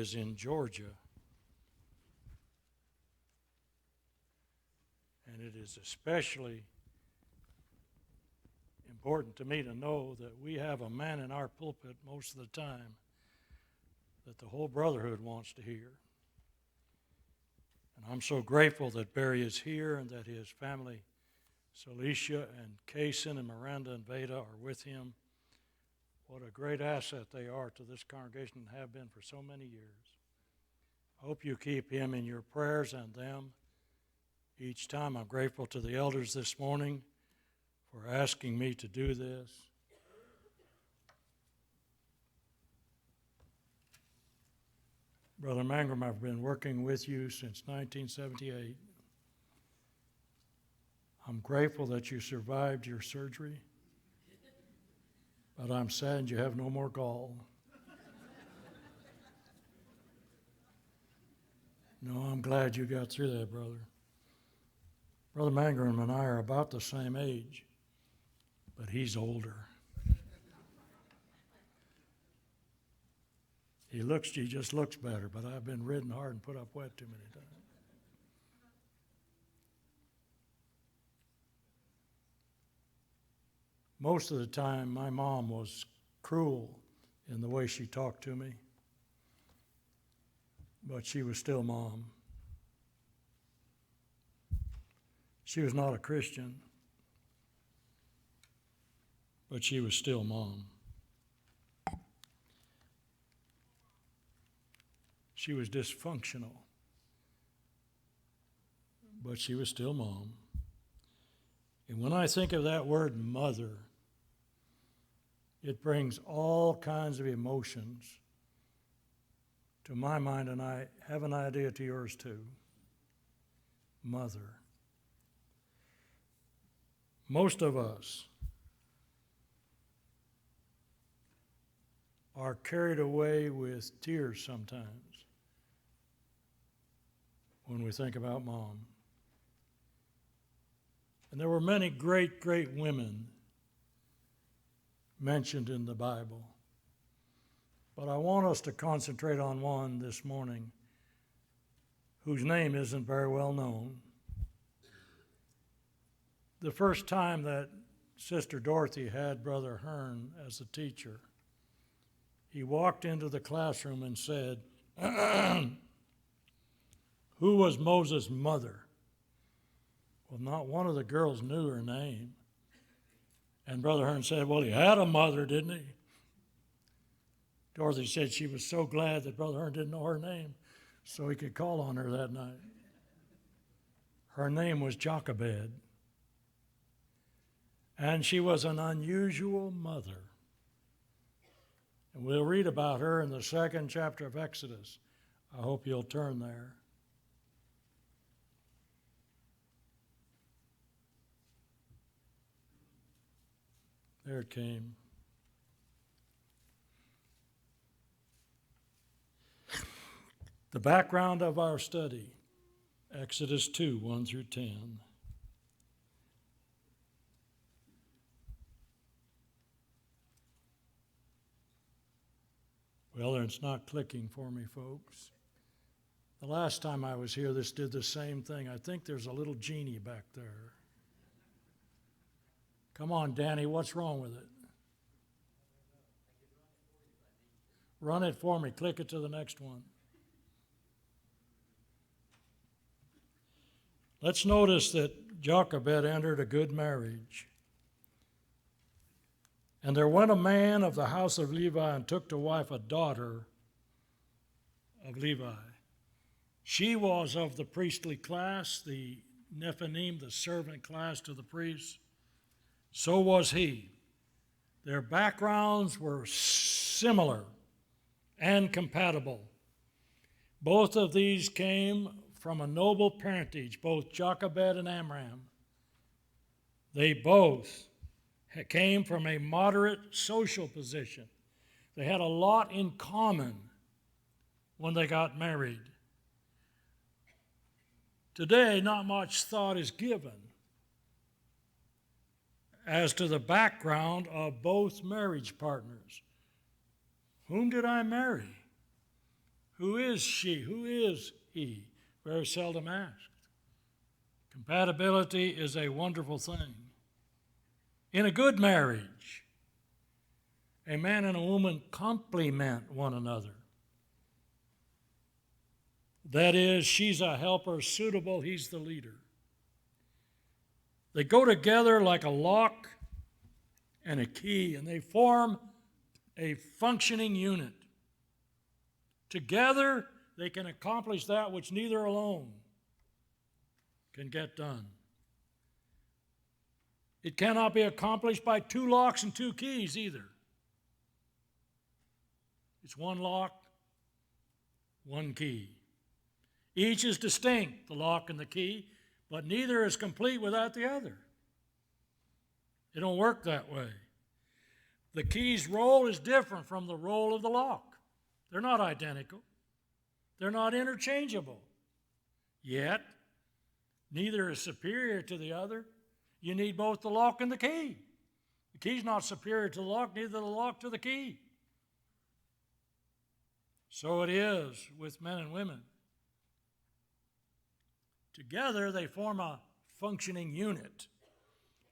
is in Georgia. And it is especially important to me to know that we have a man in our pulpit most of the time that the whole brotherhood wants to hear. And I'm so grateful that Barry is here and that his family, Celicia and Kaysen and Miranda and Veda, are with him. What a great asset they are to this congregation and have been for so many years. I hope you keep him in your prayers and them each time. I'm grateful to the elders this morning for asking me to do this. Brother Mangrum, I've been working with you since 1978. I'm grateful that you survived your surgery, but I'm saddened you have no more gall. No, I'm glad you got through that, brother. Brother Mangrum and I are about the same age, but he's older. He just looks better, but I've been ridden hard and put up wet too many times. Most of the time, my mom was cruel in the way she talked to me, but she was still mom. She was not a Christian, but she was still mom. She was dysfunctional, but she was still mom. And when I think of that word mother, it brings all kinds of emotions to my mind, and I have an idea to yours too. Mother. Most of us are carried away with tears sometimes when we think about mom. And there were many great, great women mentioned in the Bible. But I want us to concentrate on one this morning whose name isn't very well known. The first time that Sister Dorothy had Brother Hearn as a teacher, he walked into the classroom and said, "Who was Moses' mother?" Well, not one of the girls knew her name. And Brother Hearn said, "Well, he had a mother, didn't he?" Dorothy said she was so glad that Brother Hearn didn't know her name so he could call on her that night. Her name was Jochebed. And she was an unusual mother. And we'll read about her in the 2nd chapter of Exodus. I hope you'll turn there. There it came. The background of our study, Exodus 2, 1 through 10. Well, it's not clicking for me, folks. The last time I was here, this did the same thing. I think there's a little genie back there. Come on, Danny, what's wrong with it? Run it for me. Click it to the next one. Let's notice that Jochebed entered a good marriage. And there went a man of the house of Levi and took to wife a daughter of Levi. She was of the priestly class, the Nephilim, the servant class to the priests. So was he. Their backgrounds were similar and compatible. Both of these came from a noble parentage, both Jochebed and Amram. They both came from a moderate social position. They had a lot in common when they got married. Today, not much thought is given as to the background of both marriage partners. Whom did I marry? Who is she? Who is he? Very seldom asked. Compatibility is a wonderful thing. In a good marriage, a man and a woman complement one another. That is, she's a helper suitable, he's the leader. They go together like a lock and a key, and they form a functioning unit. Together, they can accomplish that which neither alone can get done. It cannot be accomplished by two locks and two keys either. It's one lock, one key. Each is distinct, the lock and the key, but neither is complete without the other. It don't work that way. The key's role is different from the role of the lock. They're not identical. They're not interchangeable. Yet, neither is superior to the other. You need both the lock and the key. The key's not superior to the lock, neither the lock to the key. So it is with men and women. Together, they form a functioning unit.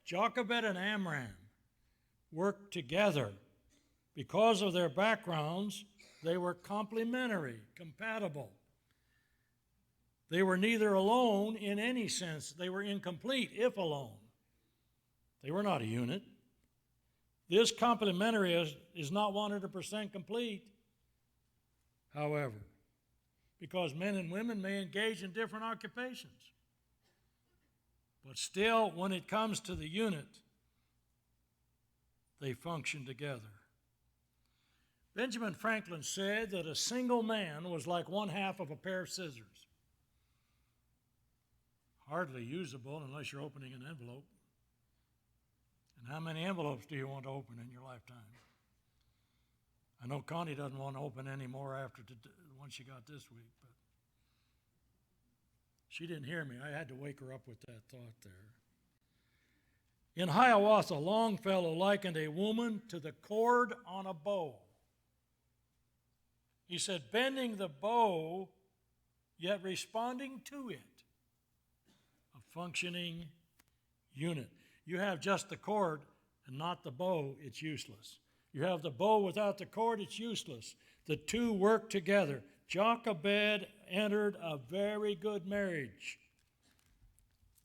Jochebed and Amram worked together. Because of their backgrounds, they were complementary, compatible. They were neither alone in any sense. They were incomplete if alone. They were not a unit. This complementary is not 100% complete, however, because men and women may engage in different occupations. But still, when it comes to the unit, they function together. Benjamin Franklin said that a single man was like one half of a pair of scissors. Hardly usable unless you're opening an envelope. And how many envelopes do you want to open in your lifetime? I know Connie doesn't want to open any more after the one she got this week, but she didn't hear me. I had to wake her up with that thought there. In Hiawatha, Longfellow likened a woman to the cord on a bow. He said, bending the bow, yet responding to it. A functioning unit. You have just the cord and not the bow, it's useless. You have the bow without the cord, it's useless. The two work together. Jochebed entered a very good marriage.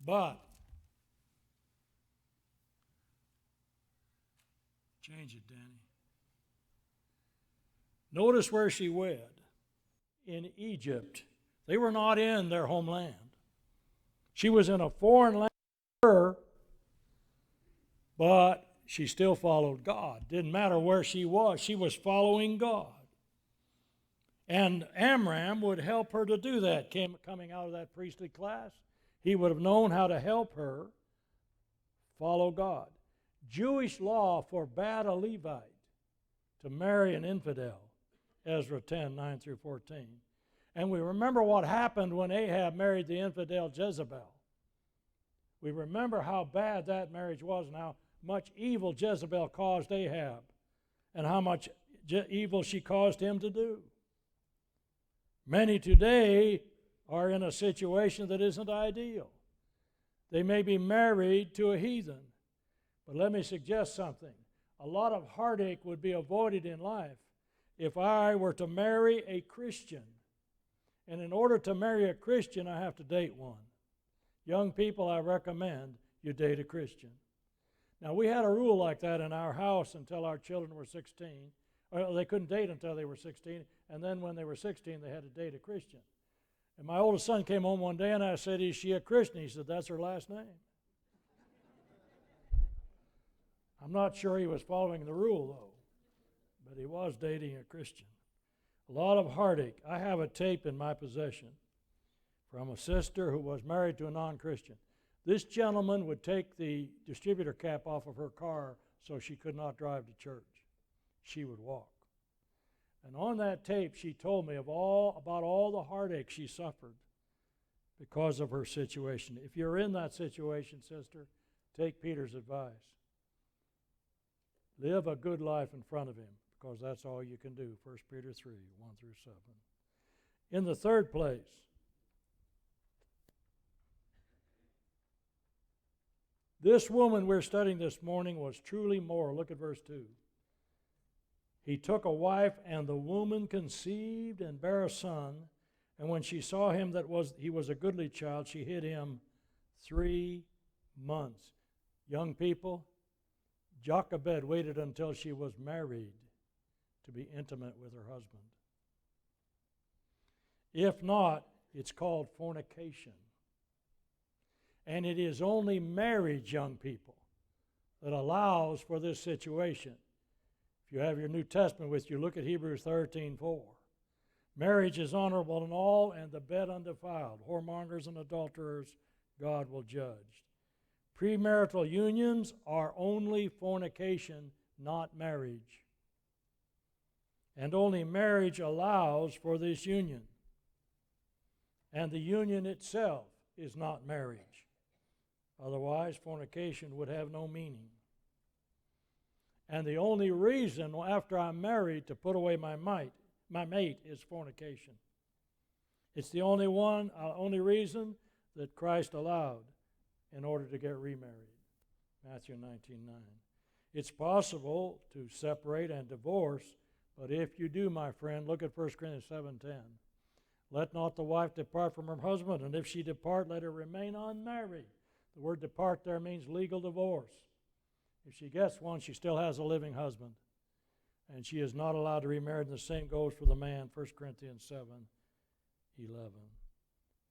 But, change it, Danny. Notice where she wed. In Egypt. They were not in their homeland. She was in a foreign land, but she still followed God. Didn't matter where she was following God. And Amram would help her to do that. Coming out of that priestly class, he would have known how to help her follow God. Jewish law forbade a Levite to marry an infidel, Ezra 10, 9 through 14. And we remember what happened when Ahab married the infidel Jezebel. We remember how bad that marriage was and how much evil Jezebel caused Ahab and how much evil she caused him to do. Many today are in a situation that isn't ideal. They may be married to a heathen. But let me suggest something. A lot of heartache would be avoided in life if I were to marry a Christian. And in order to marry a Christian, I have to date one. Young people, I recommend you date a Christian. Now, we had a rule like that in our house until our children were 16. Or they couldn't date until they were 16, and then when they were 16, they had to date a Christian. And my oldest son came home one day, and I said, is she a Christian? He said, that's her last name. I'm not sure he was following the rule, though, but he was dating a Christian. A lot of heartache. I have a tape in my possession from a sister who was married to a non-Christian. This gentleman would take the distributor cap off of her car so she could not drive to church. She would walk. And on that tape, she told me about all the heartache she suffered because of her situation. If you're in that situation, sister, take Peter's advice. Live a good life in front of him, because that's all you can do. 1 Peter 3, 1 through 7. In the third place, this woman we're studying this morning was truly moral. Look at verse 2. He took a wife, and the woman conceived and bare a son. And when she saw him he was a goodly child, she hid him 3 months. Young people, Jochebed waited until she was married to be intimate with her husband. If not, it's called fornication. And it is only marriage, young people, that allows for this situation. If you have your New Testament with you, look at Hebrews 13:4. Marriage is honorable in all, and the bed undefiled. Whoremongers and adulterers God will judge. Premarital unions are only fornication, not marriage. And only marriage allows for this union. And the union itself is not marriage. Otherwise, fornication would have no meaning. And the only reason after I'm married to put away my mate is fornication. It's the only reason that Christ allowed in order to get remarried. Matthew 19:9. It's possible to separate and divorce, but if you do, my friend, look at 1 Corinthians 7:10. Let not the wife depart from her husband, and if she depart, let her remain unmarried. The word depart there means legal divorce. If she gets one, she still has a living husband, and she is not allowed to remarry, and the same goes for the man, 1 Corinthians 7:11.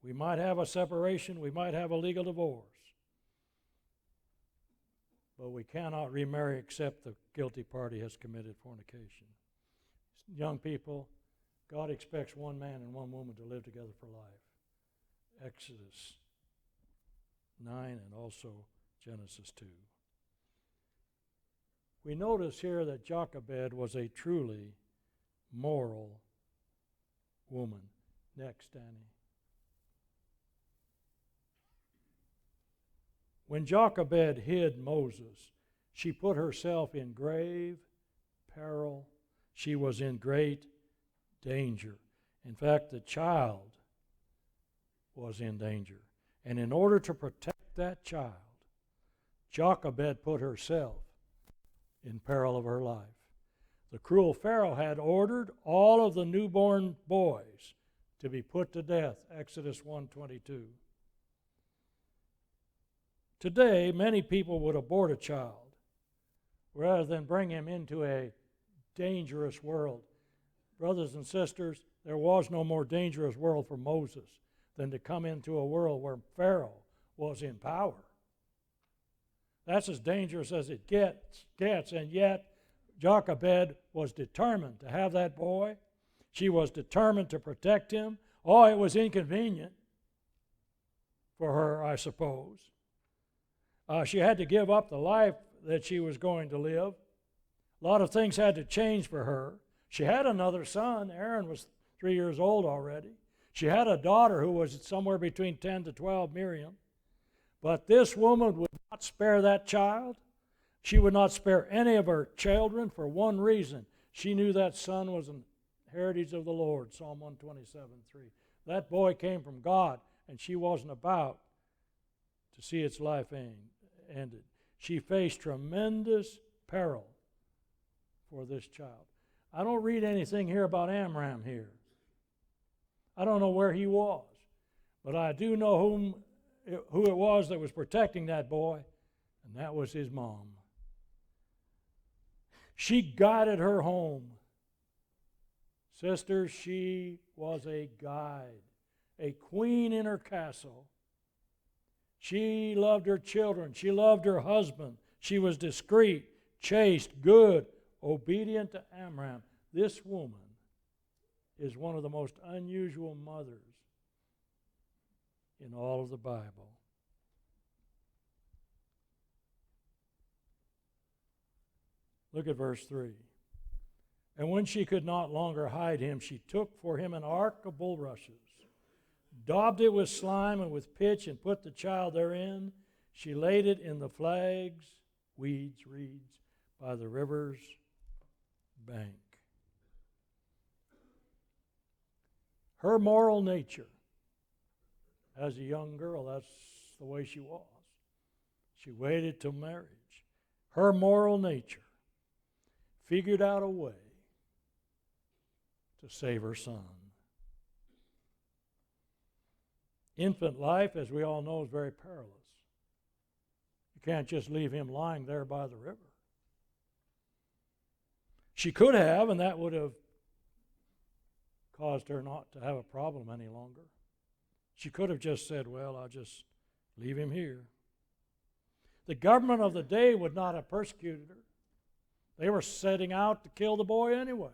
We might have a separation, we might have a legal divorce, but we cannot remarry except the guilty party has committed fornication. Young people, God expects one man and one woman to live together for life. Exodus 9 and also Genesis 2. We notice here that Jochebed was a truly moral woman. Next, Danny. When Jochebed hid Moses, she put herself in grave peril. She was in great danger. In fact, the child was in danger. And in order to protect that child, Jochebed put herself in peril of her life. The cruel Pharaoh had ordered all of the newborn boys to be put to death, Exodus 1:22. Today, many people would abort a child rather than bring him into a dangerous world. Brothers and sisters, there was no more dangerous world for Moses than to come into a world where Pharaoh was in power. That's as dangerous as it gets, and yet Jochebed was determined to have that boy. She was determined to protect him. Oh, it was inconvenient for her, I suppose. She had to give up the life that she was going to live. A lot of things had to change for her. She had another son. Aaron was 3 years old already. She had a daughter who was somewhere between 10 to 12, Miriam. But this woman would not spare that child. She would not spare any of her children for one reason. She knew that son was an heritage of the Lord, Psalm 127:3. That boy came from God, and she wasn't about to see its life ended. She faced tremendous peril for this child. I don't read anything here about Amram here. I don't know where he was, but I do know who it was that was protecting that boy, and that was his mom. She guided her home. Sisters, she was a guide, a queen in her castle. She loved her children. She loved her husband. She was discreet, chaste, good, obedient to Amram. This woman is one of the most unusual mothers in all of the Bible. Look at verse 3. And when she could not longer hide him, she took for him an ark of bulrushes, daubed it with slime and with pitch, and put the child therein. She laid it in the flags, reeds, by the river's bank. Her moral nature, as a young girl, that's the way she was. She waited till marriage. Her moral nature figured out a way to save her son. Infant life, as we all know, is very perilous. You can't just leave him lying there by the river. She could have, and that would have caused her not to have a problem any longer. She could have just said, well, I'll just leave him here. The government of the day would not have persecuted her. They were setting out to kill the boy anyway.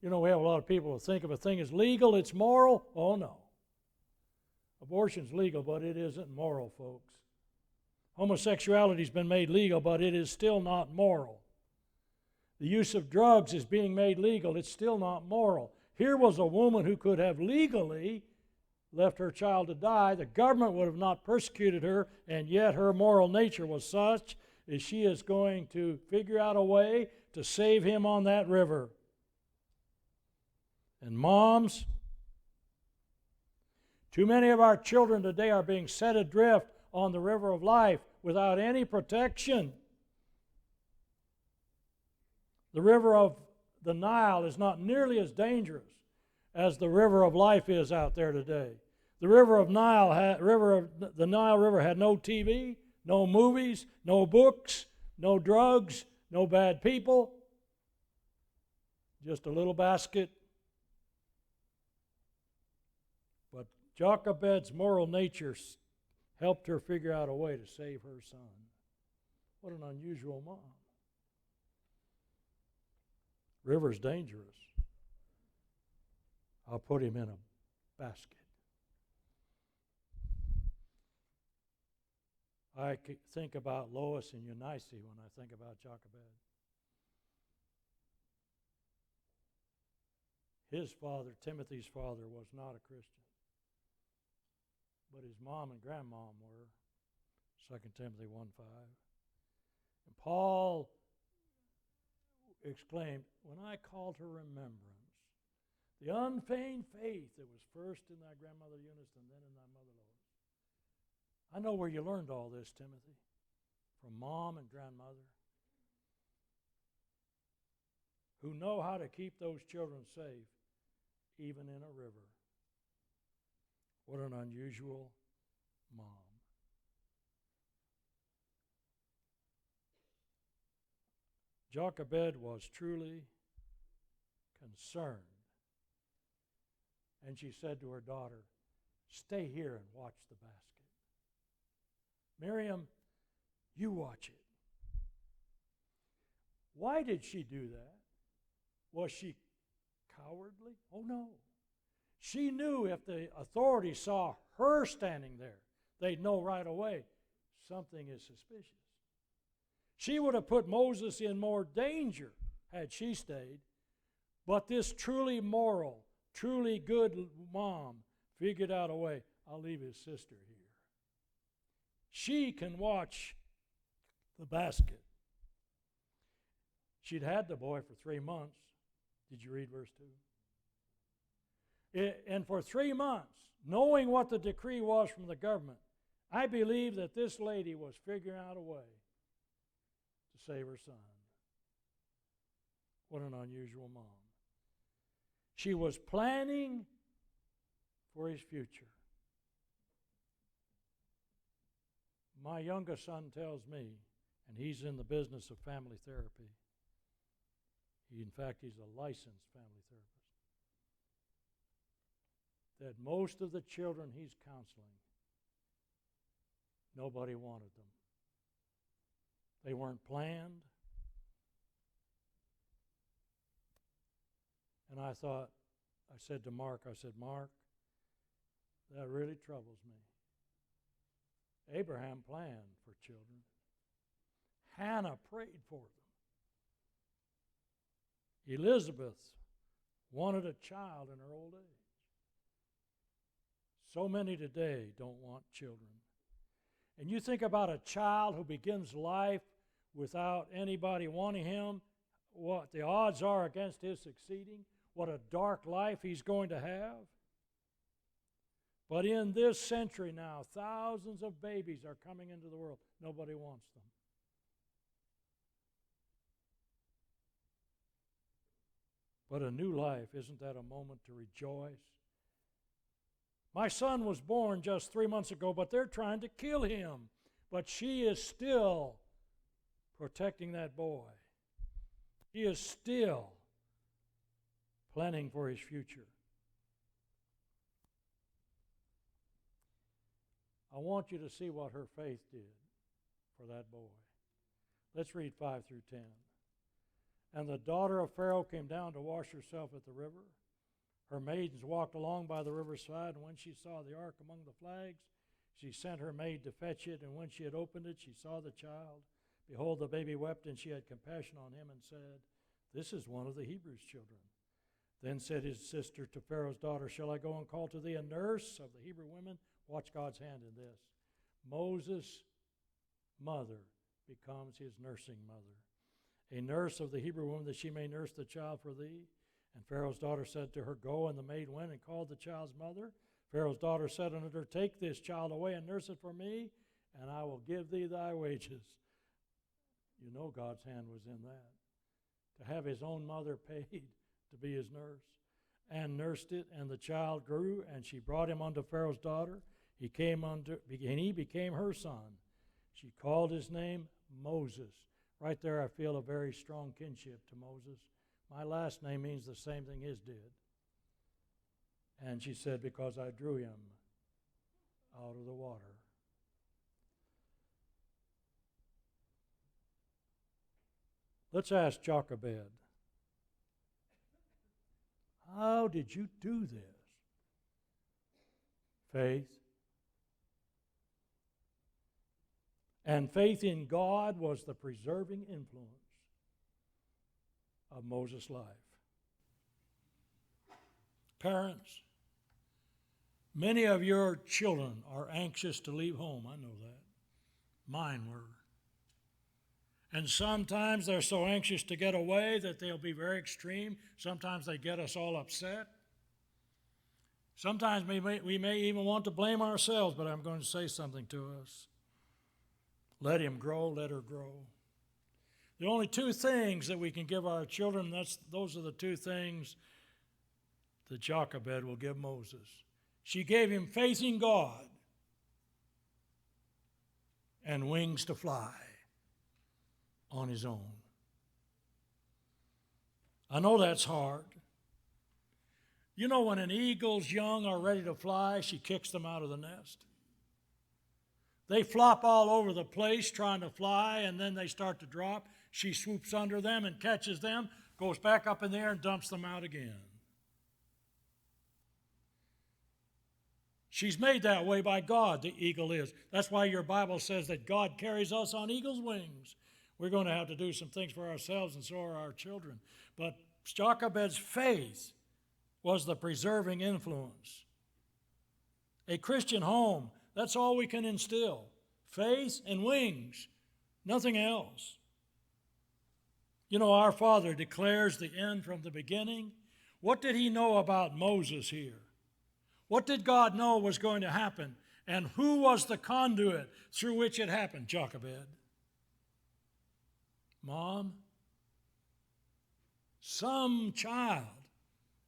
You know, we have a lot of people who think if a thing is legal, it's moral. Oh, no. Abortion's legal, but it isn't moral, folks. Homosexuality's been made legal, but it is still not moral. The use of drugs is being made legal. It's still not moral. Here was a woman who could have legally left her child to die. The government would have not persecuted her, and yet her moral nature was such that she is going to figure out a way to save him on that river. And moms, too many of our children today are being set adrift on the river of life without any protection. The river of the Nile is not nearly as dangerous as the river of life is out there today. The Nile River had no TV, no movies, no books, no drugs, no bad people, just a little basket. But Jochebed's moral nature helped her figure out a way to save her son. What an unusual mom. River's dangerous. I'll put him in a basket. I think about Lois and Eunice when I think about Jochebed. His father, Timothy's father, was not a Christian, but his mom and grandmom were. 2 Timothy 1:5. And Paul exclaimed, when I call to remembrance the unfeigned faith that was first in thy grandmother Eunice and then in thy mother Lois. I know where you learned all this, Timothy, from mom and grandmother, who know how to keep those children safe, even in a river. What an unusual mom. Jochebed was truly concerned. And she said to her daughter, stay here and watch the basket. Miriam, you watch it. Why did she do that? Was she cowardly? Oh, no. She knew if the authorities saw her standing there, they'd know right away something is suspicious. She would have put Moses in more danger had she stayed, but this truly moral, truly good mom figured out a way. I'll leave his sister here. She can watch the basket. She'd had the boy for 3 months. Did you read verse 2? And for 3 months, knowing what the decree was from the government, I believe that this lady was figuring out a way to save her son. What an unusual mom. She was planning for his future. My youngest son tells me, and he's in the business of family therapy. In fact, he's a licensed family therapist. That most of the children he's counseling, nobody wanted them. They weren't planned. And I said to Mark, Mark, that really troubles me. Abraham planned for children. Hannah prayed for them. Elizabeth wanted a child in her old age. So many today don't want children. And you think about a child who begins life without anybody wanting him, what the odds are against his succeeding. what a dark life he's going to have. But in this century now, thousands of babies are coming into the world. Nobody wants them. But a new life, isn't that a moment to rejoice? My son was born just 3 months ago, but they're trying to kill him. But she is still protecting that boy. She is still planning for his future. I want you to see what her faith did for that boy. Let's read 5 through 10. And the daughter of Pharaoh came down to wash herself at the river. Her maidens walked along by the riverside, and when she saw the ark among the flags, she sent her maid to fetch it. And when she had opened it, she saw the child. Behold, the baby wept, and she had compassion on him and said, This is one of the Hebrews' children. Then said his sister to Pharaoh's daughter, Shall I go and call to thee a nurse of the Hebrew women? Watch God's hand in this. Moses' mother becomes his nursing mother. A nurse of the Hebrew woman, that she may nurse the child for thee. And Pharaoh's daughter said to her, Go, and the maid went and called the child's mother. Pharaoh's daughter said unto her, Take this child away and nurse it for me, and I will give thee thy wages. You know God's hand was in that. To have his own mother paid to be his nurse. And nursed it, and the child grew, and she brought him unto Pharaoh's daughter. He became her son. She called his name Moses. Right there I feel a very strong kinship to Moses. My last name means the same thing his did. And she said, Because I drew him out of the water. Let's ask Jochebed. How did you do this? Faith. And faith in God was the preserving influence of Moses' life. Parents, many of your children are anxious to leave home. I know that. Mine were. And sometimes they're so anxious to get away that they'll be very extreme. Sometimes they get us all upset. Sometimes we may even want to blame ourselves, but I'm going to say something to us. Let him grow, let her grow. The only two things that we can give our children, those are the two things that Jochebed will give Moses. She gave him faith in God and wings to fly on his own. I know that's hard. You know, when an eagle's young are ready to fly, she kicks them out of the nest. They flop all over the place trying to fly, and then they start to drop. She swoops under them and catches them, goes back up in the air and dumps them out again. She's made that way by God, the eagle is. That's why your Bible says that God carries us on eagle's wings. We're going to have to do some things for ourselves, and so are our children. But Jochebed's faith was the preserving influence. A Christian home, that's all we can instill. Faith and wings, nothing else. You know, our Father declares the end from the beginning. What did he know about Moses here? What did God know was going to happen? And who was the conduit through which it happened? Jochebed. Mom, some child,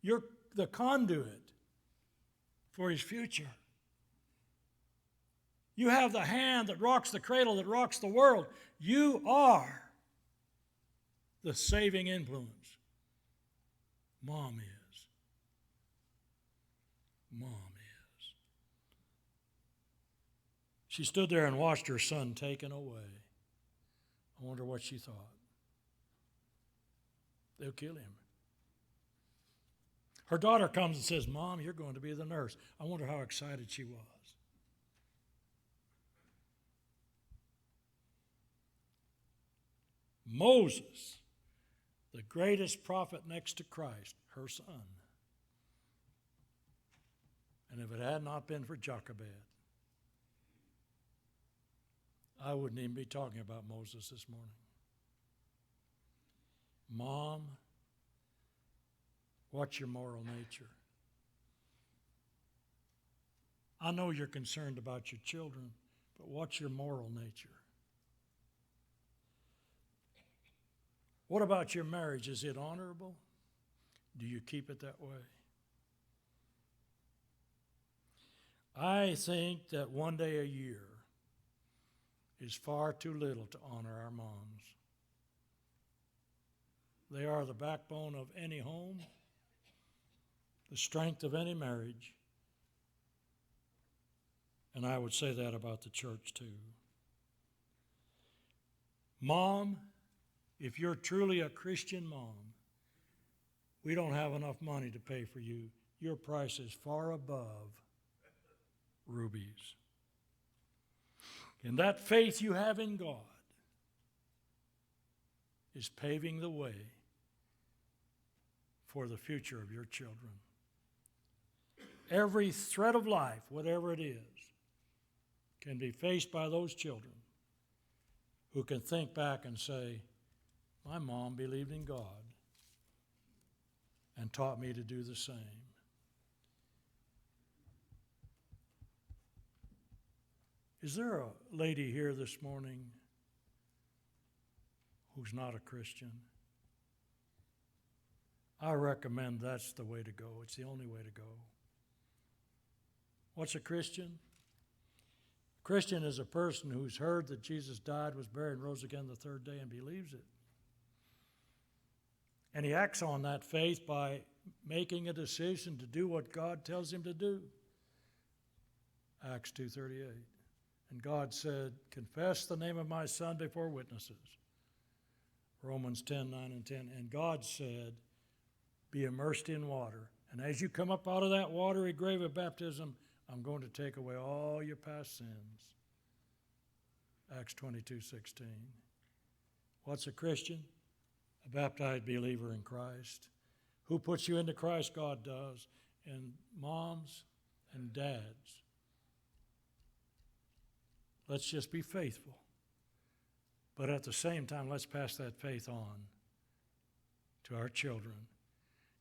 you're the conduit for his future. You have the hand that rocks the cradle, that rocks the world. You are the saving influence. Mom is. Mom is. She stood there and watched her son taken away. I wonder what she thought. They'll kill him. Her daughter comes and says, Mom, you're going to be the nurse. I wonder how excited she was. Moses, the greatest prophet next to Christ, her son. And if it had not been for Jochebed, I wouldn't even be talking about Moses this morning. Mom, What's your moral nature? I know you're concerned about your children, but what's your moral nature? What about your marriage? Is it honorable? Do you keep it that way? I think that one day a year is far too little to honor our moms. They are the backbone of any home, the strength of any marriage, and I would say that about the church too. Mom, if you're truly a Christian mom, we don't have enough money to pay for you. Your price is far above rubies. And that faith you have in God is paving the way for the future of your children. Every threat of life, whatever it is, can be faced by those children who can think back and say, my mom believed in God and taught me to do the same. Is there a lady here this morning who's not a Christian? I recommend that's the way to go. It's the only way to go. What's a Christian? A Christian is a person who's heard that Jesus died, was buried, and rose again the third day and believes it. And he acts on that faith by making a decision to do what God tells him to do. Acts 2:38. And God said, confess the name of my Son before witnesses. Romans 10:9 and 10. And God said, be immersed in water. And as you come up out of that watery grave of baptism, I'm going to take away all your past sins. Acts 22:16. What's a Christian? A baptized believer in Christ. Who puts you into Christ? God does. And moms and dads, let's just be faithful. But at the same time, let's pass that faith on to our children.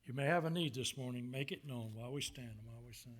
You may have a need this morning. Make it known while we stand and while we sing.